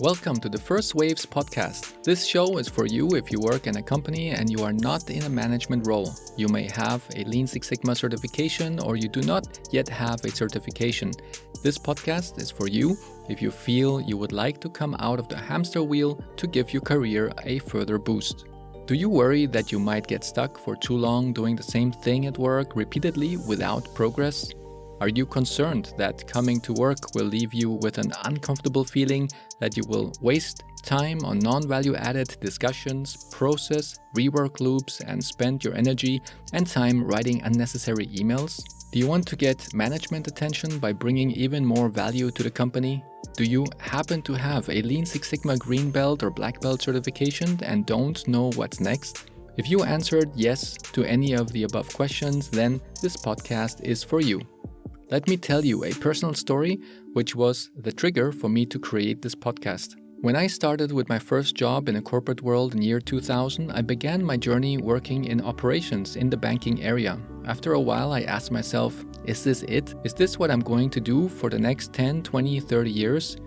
Welcome to the First Waves podcast. This show is for you if you work in a company and you are not in a management role. You may have a Lean Six Sigma certification or you do not yet have a certification. This podcast is for you if you feel you would like to come out of the hamster wheel to give your career a further boost. Do you worry that you might get stuck for too long doing the same thing at work repeatedly without progress? Are you concerned that coming to work will leave you with an uncomfortable feeling that you will waste time on non-value added discussions, process, rework loops, and spend your energy and time writing unnecessary emails? Do you want to get management attention by bringing even more value to the company? Do you happen to have a Lean Six Sigma Green Belt or Black Belt certification and don't know what's next? If you answered yes to any of the above questions, then this podcast is for you. Let me tell you a personal story, which was the trigger for me to create this podcast. When I started with my first job in a corporate world in year 2000, I began my journey working in operations in the banking area. After a while, I asked myself, is this it? Is this what I'm going to do for the next 10, 20, 30 years?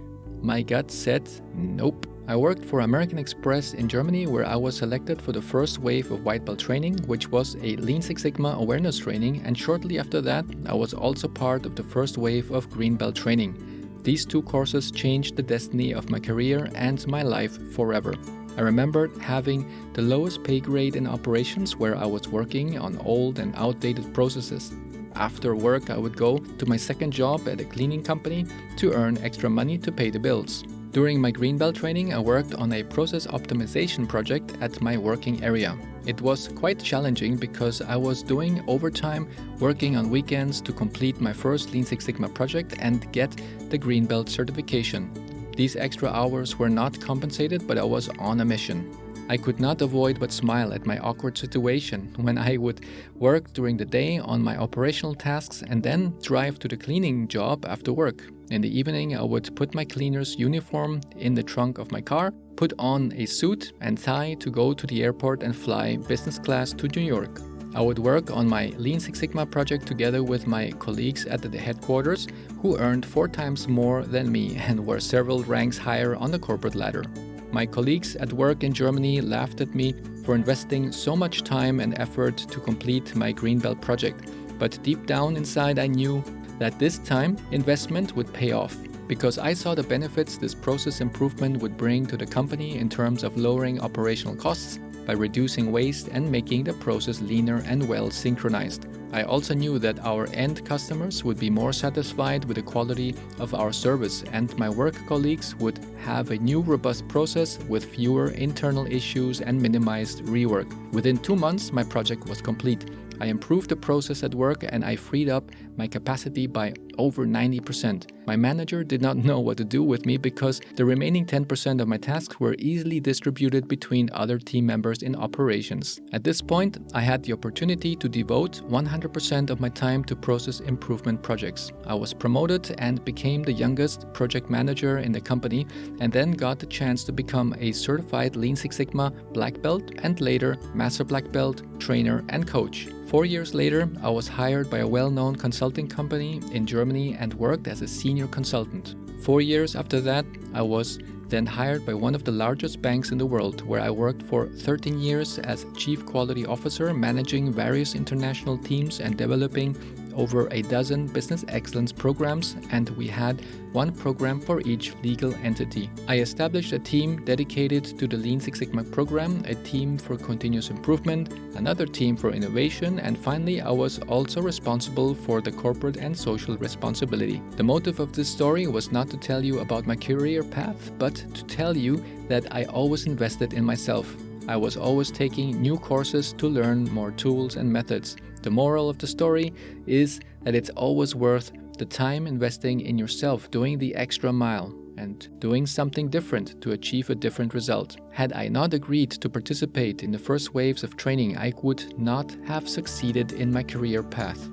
My gut said, nope. I worked for American Express in Germany, where I was selected for the first wave of white belt training, which was a Lean Six Sigma awareness training, and shortly after that, I was also part of the first wave of green belt training. These two courses changed the destiny of my career and my life forever. I remembered having the lowest pay grade in operations, where I was working on old and outdated processes. After work, I would go to my second job at a cleaning company to earn extra money to pay the bills. During my green belt training, I worked on a process optimization project at my working area. It was quite challenging because I was doing overtime, working on weekends to complete my first Lean Six Sigma project and get the green belt certification. These extra hours were not compensated, but I was on a mission. I could not avoid but smile at my awkward situation when I would work during the day on my operational tasks and then drive to the cleaning job after work. In the evening, I would put my cleaner's uniform in the trunk of my car, put on a suit and tie to go to the airport and fly business class to New York. I would work on my Lean Six Sigma project together with my colleagues at the headquarters who earned 4 times more than me and were several ranks higher on the corporate ladder. My colleagues at work in Germany laughed at me for investing so much time and effort to complete my green belt project, but deep down inside I knew that this time investment would pay off, because I saw the benefits this process improvement would bring to the company in terms of lowering operational costs by reducing waste and making the process leaner and well synchronized. I also knew that our end customers would be more satisfied with the quality of our service, and my work colleagues would have a new robust process with fewer internal issues and minimized rework. Within 2 months, my project was complete. I improved the process at work and I freed up my capacity by over 90%. My manager did not know what to do with me because the remaining 10% of my tasks were easily distributed between other team members in operations. At this point, I had the opportunity to devote 100% of my time to process improvement projects. I was promoted and became the youngest project manager in the company, and then got the chance to become a certified Lean Six Sigma Black Belt and later Master Black Belt trainer and coach. 4 years later, I was hired by a well-known consulting company in Germany and worked as a senior consultant. 4 years after that, I was then hired by one of the largest banks in the world, where I worked for 13 years as Chief Quality Officer, managing various international teams and developing over a dozen business excellence programs, and we had one program for each legal entity. I established a team dedicated to the Lean Six Sigma program, a team for continuous improvement, another team for innovation, and finally I was also responsible for the corporate and social responsibility. The motive of this story was not to tell you about my career path, but to tell you that I always invested in myself. I was always taking new courses to learn more tools and methods. The moral of the story is that it's always worth the time investing in yourself, doing the extra mile and doing something different to achieve a different result. Had I not agreed to participate in the first waves of training, I would not have succeeded in my career path.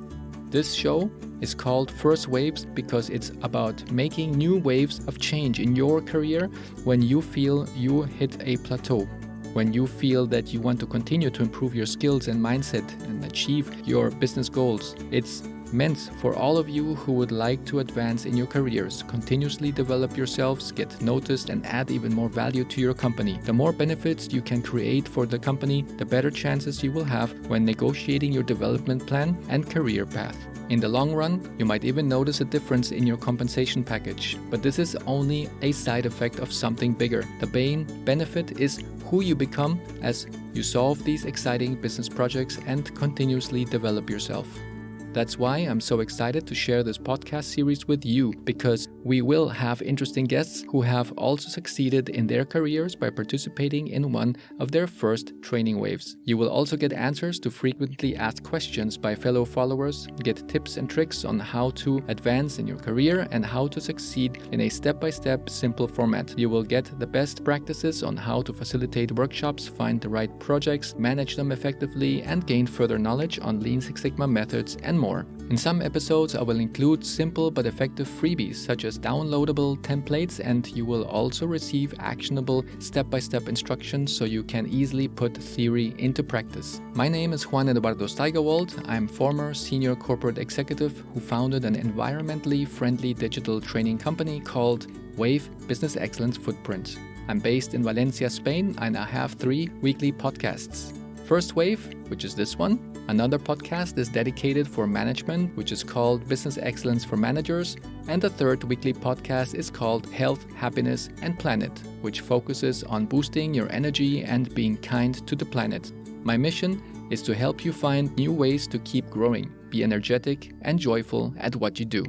This show is called First Waves because it's about making new waves of change in your career when you feel you hit a plateau. When you feel that you want to continue to improve your skills and mindset and achieve your business goals, it's meant for all of you who would like to advance in your careers, continuously develop yourselves, get noticed, and add even more value to your company. The more benefits you can create for the company, the better chances you will have when negotiating your development plan and career path. In the long run, you might even notice a difference in your compensation package, but this is only a side effect of something bigger. The main benefit is who you become as you solve these exciting business projects and continuously develop yourself. That's why I'm so excited to share this podcast series with you, because we will have interesting guests who have also succeeded in their careers by participating in one of their first training waves. You will also get answers to frequently asked questions by fellow followers, get tips and tricks on how to advance in your career and how to succeed in a step-by-step simple format. You will get the best practices on how to facilitate workshops, find the right projects, manage them effectively, and gain further knowledge on Lean Six Sigma methods and more. In some episodes, I will include simple but effective freebies such as downloadable templates, and you will also receive actionable step-by-step instructions so you can easily put theory into practice. My name is Juan Eduardo Steigerwald. I'm former senior corporate executive who founded an environmentally friendly digital training company called Wave Business Excellence Footprint. I'm based in Valencia, Spain, and I have 3 weekly podcasts. First Wave, which is this one. Another podcast is dedicated for management, which is called Business Excellence for Managers. And the third weekly podcast is called Health, Happiness, and Planet, which focuses on boosting your energy and being kind to the planet. My mission is to help you find new ways to keep growing, be energetic and joyful at what you do.